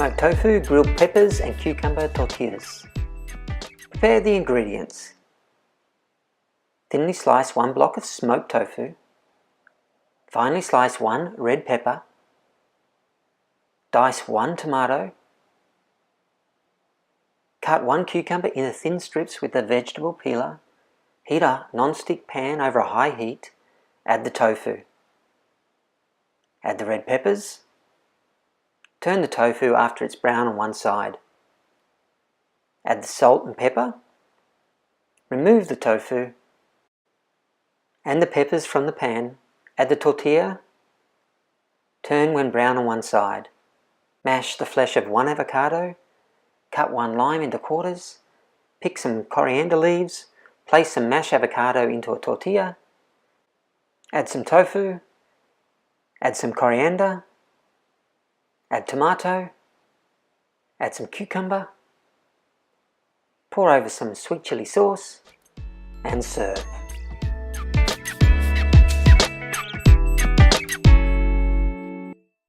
Smoked tofu, grilled peppers and cucumber tortillas. Prepare the ingredients. Thinly slice 1 block of smoked tofu. Finely slice 1 red pepper. Dice 1 tomato. Cut 1 cucumber into thin strips with a vegetable peeler. Heat a non-stick pan over a high heat. Add the tofu. Add the red peppers. Turn the tofu after it's brown on one side. Add the salt and pepper. Remove the tofu and the peppers from the pan. Add the tortilla. Turn when brown on one side. Mash the flesh of 1 avocado. Cut 1 lime into quarters. Pick some coriander leaves. Place some mashed avocado into a tortilla. Add some tofu. Add some coriander. Add tomato. Add some cucumber. Pour over some sweet chili sauce and serve.